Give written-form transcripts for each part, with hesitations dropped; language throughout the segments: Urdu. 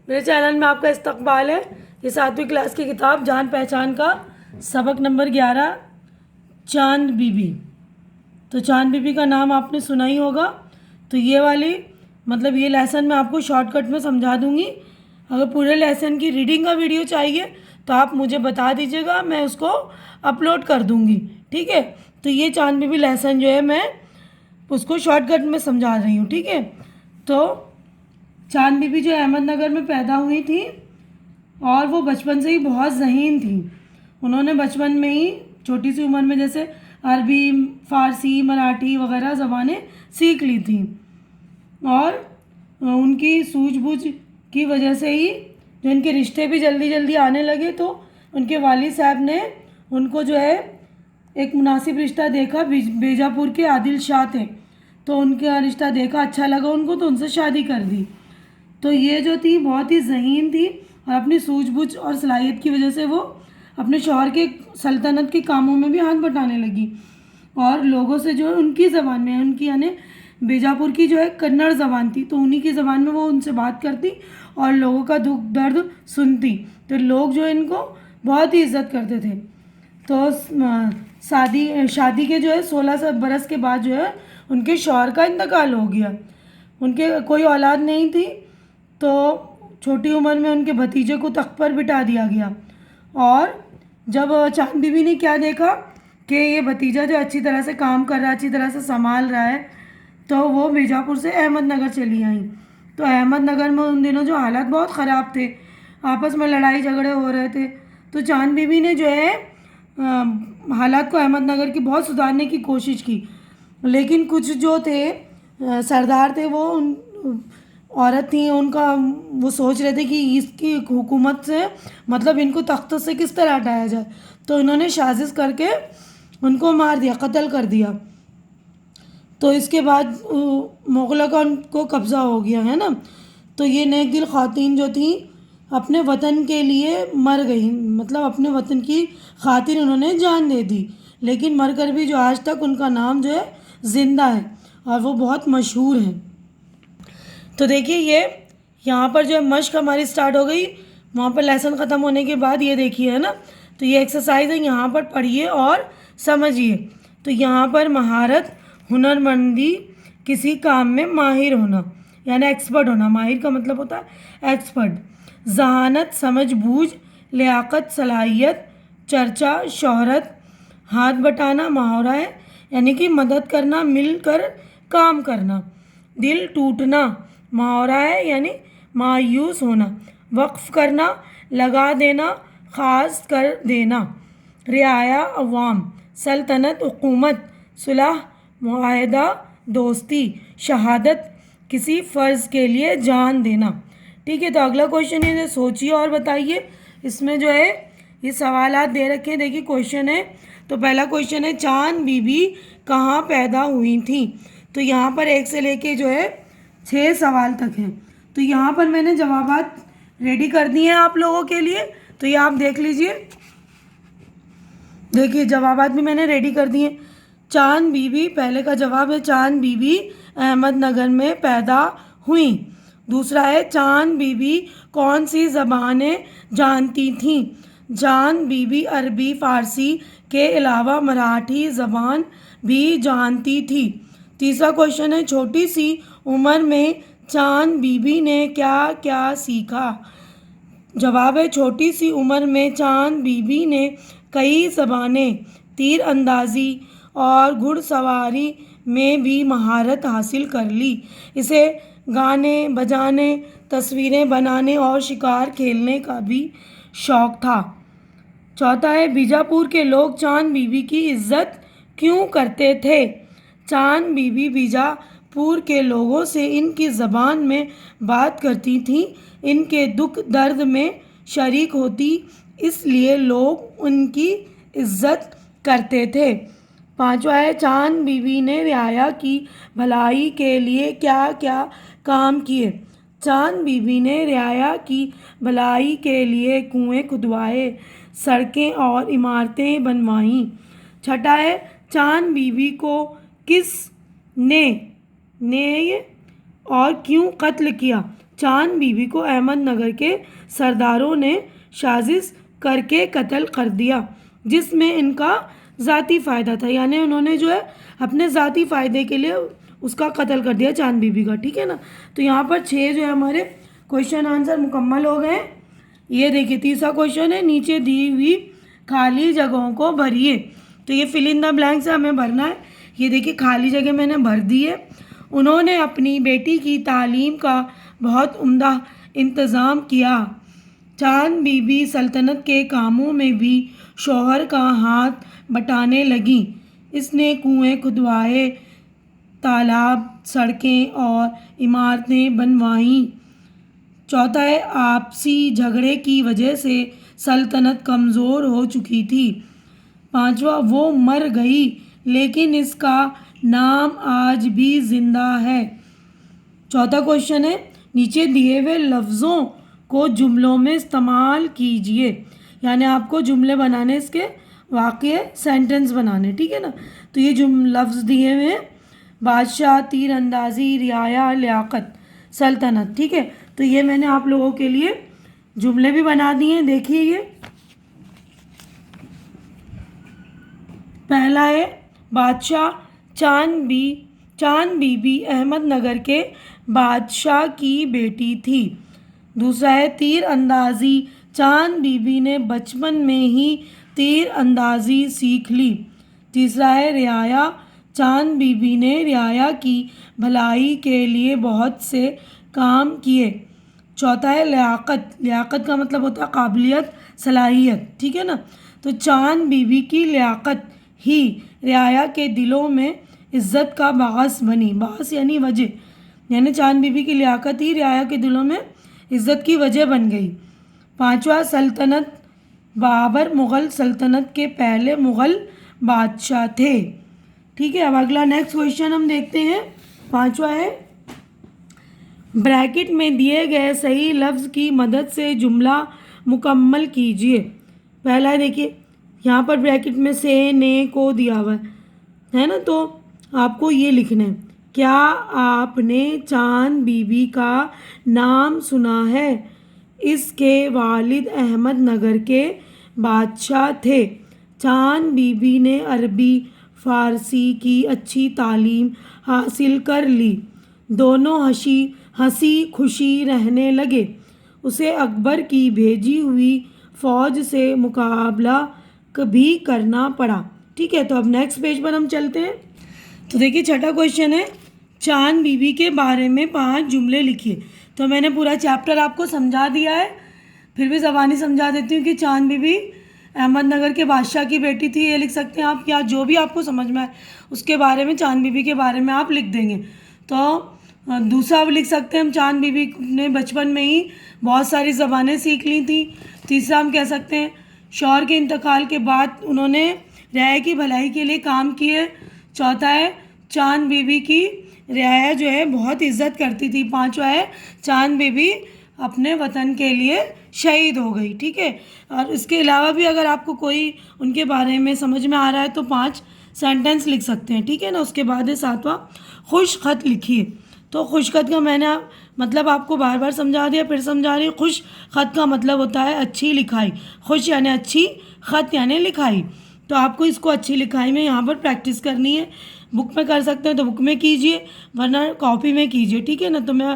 میرے چینل میں آپ کا استقبال ہے۔ یہ 7ویں کلاس کی کتاب جان پہچان کا سبق نمبر 11 چاند بی بی۔ تو چاند بی بی کا نام آپ نے سنا ہی ہوگا۔ تو یہ والی یہ لیسن میں آپ کو شارٹ کٹ میں سمجھا دوں گی۔ اگر پورے لیسن کی ریڈنگ کا ویڈیو چاہیے تو آپ مجھے بتا دیجیے گا، میں اس کو اپلوڈ کر دوں گی، ٹھیک ہے۔ تو یہ چاند بی بی لیسن جو ہے میں اس کو شارٹ کٹ میں سمجھا رہی ہوں، ٹھیک ہے۔ تو چاند بی بی جو احمد نگر میں پیدا ہوئی تھی اور وہ بچپن سے ہی بہت ذہین تھی۔ انہوں نے بچپن میں ہی چھوٹی سی عمر میں جیسے عربی، فارسی، مراٹھی وغیرہ زبانیں سیکھ لی تھیں، اور ان کی سوجھ بوجھ کی وجہ سے ہی جو ان کے رشتے بھی جلدی جلدی آنے لگے، تو ان کے والد صاحب نے ان کو جو ہے ایک مناسب رشتہ دیکھا۔ بیجاپور کے عادل شاہ تھے، تو ان کا رشتہ دیکھا، اچھا لگا ان کو، تو ان سے شادی کر دی۔ تو یہ جو تھی بہت ہی ذہین تھی، اور اپنی سوجھ بوجھ اور صلاحیت کی وجہ سے وہ اپنے شوہر کے سلطنت کے کاموں میں بھی ہاتھ بٹانے لگی، اور لوگوں سے جو ہے ان کی زبان میں، ان کی یعنی بیجاپور کی جو ہے کنڑ زبان تھی، تو انہی کی زبان میں وہ ان سے بات کرتی اور لوگوں کا دکھ درد سنتی، تو لوگ جو ان کو بہت ہی عزت کرتے تھے۔ تو شادی کے جو ہے 16 برس کے بعد جو ہے ان کے شوہر کا انتقال ہو گیا۔ ان کے کوئی اولاد نہیں تھی، تو چھوٹی عمر میں ان کے بھتیجے کو تخت پر بٹھا دیا گیا، اور جب چاند بی بی نے کیا دیکھا کہ یہ بھتیجا جو اچھی طرح سے کام کر رہا ہے، اچھی طرح سے سنبھال رہا ہے، تو وہ بیجاپور سے احمد نگر چلی آئیں۔ تو احمد نگر میں ان دنوں جو حالات بہت خراب تھے، آپس میں لڑائی جھگڑے ہو رہے تھے، تو چاند بی بی نے جو ہے حالات کو احمد نگر کی بہت سدھارنے کی کوشش کی، لیکن کچھ جو تھے سردار تھے، وہ عورت تھیں، ان کا وہ سوچ رہے تھے کہ اس کی حکومت سے ان کو تخت سے کس طرح ہٹایا جائے، تو انہوں نے سازش کر کے ان کو مار دیا، قتل کر دیا۔ تو اس کے بعد مغلوں کا ان کو قبضہ ہو گیا ہے نا۔ تو یہ نیک دل خواتین جو تھیں اپنے وطن کے لیے مر گئیں، اپنے وطن کی خاطر انہوں نے جان دے دی، لیکن مر کر بھی جو آج تک ان کا نام جو ہے زندہ ہے، اور وہ بہت مشہور ہیں۔ تو دیکھیے یہاں پر جو ہے مشق ہماری سٹارٹ ہو گئی، وہاں پر لیسن ختم ہونے کے بعد یہ دیکھیے ہے نا، تو یہ ایکسرسائز ہے، یہاں پر پڑھیے اور سمجھیے۔ تو یہاں پر مہارت، ہنرمندی، کسی کام میں ماہر ہونا یعنی ایکسپرٹ ہونا، ماہر کا مطلب ہوتا ہے ایکسپرٹ، ذہانت، سمجھ بوجھ، لیاقت، صلاحیت، چرچا، شہرت، ہاتھ بٹانا محاورہ ہے یعنی کہ مدد کرنا، مل کر کام کرنا، دل ٹوٹنا محاورہ ہے یعنی مایوس ہونا، وقف کرنا، لگا دینا، خاص کر دینا، رعایا عوام، سلطنت حکومت، صلح معاہدہ دوستی، شہادت کسی فرض کے لیے جان دینا، ٹھیک ہے۔ تو اگلا کویشچن ہے، سوچیے اور بتائیے۔ اس میں جو ہے یہ سوالات دے رکھے ہیں، دیکھیے کویشچن ہے۔ تو پہلا کویشچن ہے، چاند بی بی کہاں پیدا ہوئی تھیں؟ تو یہاں پر 1 سے لے کے جو ہے 6 سوال تک ہیں۔ تو یہاں پر میں نے جوابات ریڈی کر دیے ہیں آپ لوگوں کے لیے، تو یہ آپ دیکھ لیجئے۔ دیکھیے جوابات بھی میں نے ریڈی کر دیے۔ چاند بی بی، پہلے کا جواب ہے چاند بی بی احمد نگر میں پیدا ہوئیں۔ دوسرا ہے چاند بی بی کون سی زبانیں جانتی تھیں؟ چاند بی بی عربی، فارسی کے علاوہ مراٹھی زبان بھی جانتی تھی۔ تیسرا کویشچن ہے، چھوٹی سی عمر میں چاند بی بی نے کیا کیا سیکھا؟ جواب ہے چھوٹی سی عمر میں چاند بی بی نے کئی زبانیں، تیر اندازی اور گھڑ سواری میں بھی مہارت حاصل کر لی۔ اسے گانے بجانے، تصویریں بنانے اور شکار کھیلنے کا بھی شوق تھا۔ چوتھا ہے، بیجاپور کے لوگ چاند بی بی کی عزت کیوں کرتے تھے؟ چاند بی بی بیجاپور کے لوگوں سے ان کی زبان میں بات کرتی تھیں، ان کے دکھ درد میں شریک ہوتی، اس لیے لوگ ان کی عزت کرتے تھے۔ پانچواں ہے، چاند بی بی نے رعایا کی بھلائی کے لیے کیا کیا کام کیے؟ چاند بی بی نے رعایا کی بھلائی کے لیے کنویں کھدوائے، سڑکیں اور عمارتیں بنوائیں۔ چھٹا ہے، چاند بی بی کو کس نے اور کیوں قتل کیا؟ چاند بی بی کو احمد نگر کے سرداروں نے سازش کر کے قتل کر دیا، جس میں ان کا ذاتی فائدہ تھا، یعنی انہوں نے جو ہے اپنے ذاتی فائدے کے لیے اس کا قتل کر دیا چاند بی بی کا، ٹھیک ہے نا۔ تو یہاں پر 6 جو ہے ہمارے کویشچن آنسر مکمل ہو گئے۔ یہ دیکھیے تیسرا کویشچن ہے، نیچے دی ہوئی خالی جگہوں کو بھریے۔ تو یہ فل ان دا بلینک سے ہمیں بھرنا ہے۔ یہ دیکھیے خالی جگہ میں نے بھر دی ہے۔ انہوں نے اپنی بیٹی کی تعلیم کا بہت عمدہ انتظام کیا۔ چاند بی بی سلطنت کے کاموں میں بھی شوہر کا ہاتھ بٹانے لگیں۔ اس نے کنویں کھدوائے، تالاب، سڑکیں اور عمارتیں بنوائیں۔ چوتھا ہے، آپسی جھگڑے کی وجہ سے سلطنت کمزور ہو چکی تھی۔ پانچواں، وہ مر گئی لیکن اس کا نام آج بھی زندہ ہے۔ چوتھا کویشچن ہے، نیچے دیے ہوئے لفظوں کو جملوں میں استعمال کیجیے، یعنی آپ کو جملے بنانے، اس کے واقع سینٹنس بنانے، ٹھیک ہے نا۔ تو یہ لفظ دیے ہوئے ہیں، بادشاہ، تیر اندازی، رعایا، لیاقت، سلطنت، ٹھیک ہے۔ تو یہ میں نے آپ لوگوں کے لیے جملے بھی بنا دیے ہیں، دیکھیے یہ پہلا ہے، بادشاہ، چاند بی بی احمد نگر کے بادشاہ کی بیٹی تھی۔ دوسرا ہے، تیر اندازی، چاند بی بی نے بچپن میں ہی تیر اندازی سیکھ لی۔ تیسرا ہے، رعایا، چاند بی بی نے رعایا کی بھلائی کے لیے بہت سے کام کیے۔ چوتھا ہے، لیاقت، لیاقت کا مطلب ہوتا ہے قابلیت، صلاحیت، ٹھیک ہے نا۔ تو چاند بی بی کی لیاقت ہی رعایا کے دلوں میں عزت کا باعث بنی۔ باعث یعنی وجہ، یعنی چاند بی بی کی لیاقت ہی رعایا کے دلوں میں عزت کی وجہ بن گئی۔ پانچواں، سلطنت، بابر مغل سلطنت کے پہلے مغل بادشاہ تھے، ٹھیک ہے۔ اب اگلا نیکسٹ کویشچن ہم دیکھتے ہیں، پانچواں ہے، بریکٹ میں دیے گئے صحیح لفظ کی مدد سے جملہ مکمل کیجیے۔ پہلا ہے، دیکھیے یہاں پر بریکٹ میں سے، نے، کو دیا ہوا ہے نا، تو آپ کو یہ لکھنا ہے، کیا آپ نے چاند بی بی کا نام سنا ہے؟ اس کے والد احمد نگر کے بادشاہ تھے۔ چاند بی بی نے عربی فارسی کی اچھی تعلیم حاصل کر لی۔ دونوں ہنسی خوشی رہنے لگے۔ اسے اکبر کی بھیجی ہوئی فوج سے مقابلہ بھی کرنا پڑا، ٹھیک ہے۔ تو اب نیکسٹ پیج پر ہم چلتے ہیں۔ تو دیکھیے چھٹا کویشچن ہے، چاند بی بی کے بارے میں 5 جملے لکھیے۔ تو میں نے پورا چیپٹر آپ کو سمجھا دیا ہے، پھر بھی زبانی سمجھا دیتی ہوں کہ چاند بی بی احمد نگر کے بادشاہ کی بیٹی تھی، یہ لکھ سکتے ہیں آپ، یا جو بھی آپ کو سمجھ میں آئے اس کے بارے میں، چاند بی بی کے بارے میں آپ لکھ دیں گے۔ تو دوسرا لکھ سکتے ہیں ہم، چاند بی بی نے بچپن میں ہی بہت ساری زبانیں سیکھ لی تھیں۔ تیسرا ہم کہہ سکتے ہیں، شوہر کے انتقال کے بعد انہوں نے رعایا کی بھلائی کے لیے کام کیے۔ چوتھا ہے، چاند بی بی کی رعایا جو ہے بہت عزت کرتی تھی۔ پانچواں ہے، چاند بی بی اپنے وطن کے لیے شہید ہو گئی، ٹھیک ہے۔ اور اس کے علاوہ بھی اگر آپ کو کوئی ان کے بارے میں سمجھ میں آ رہا ہے تو 5 سینٹنس لکھ سکتے ہیں، ٹھیک ہے نا۔ اس کے بعد ہے 7واں، خوش خط لکھیے۔ تو خوش خط کا میں نے مطلب آپ کو بار بار سمجھا دیا، پھر سمجھا رہی ہوں۔ خوش خط کا مطلب ہوتا ہے اچھی لکھائی، خوش یعنی اچھی، خط یعنی لکھائی۔ تو آپ کو اس کو اچھی لکھائی میں یہاں پر پریکٹس کرنی ہے۔ بک میں کر سکتے ہیں تو بک میں کیجئے، ورنہ کاپی میں کیجئے، ٹھیک ہے نا۔ تو میں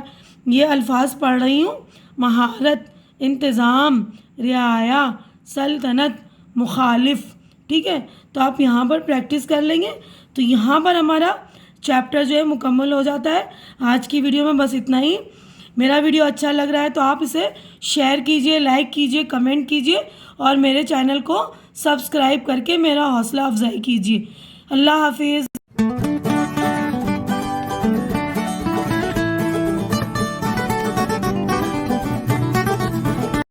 یہ الفاظ پڑھ رہی ہوں، مہارت، انتظام، رعایا، سلطنت، مخالف، ٹھیک ہے۔ تو آپ یہاں پر پریکٹس کر لیں گے تو یہاں پر ہمارا چیپٹر جو ہے مکمل ہو جاتا ہے۔ آج کی ویڈیو میں بس اتنا ہی۔ میرا ویڈیو اچھا لگ رہا ہے تو آپ اسے شیئر کیجئے، لائک کیجئے، کمنٹ کیجئے اور میرے چینل کو سبسکرائب کر کے میرا حوصلہ افزائی کیجئے۔ اللہ حافظ۔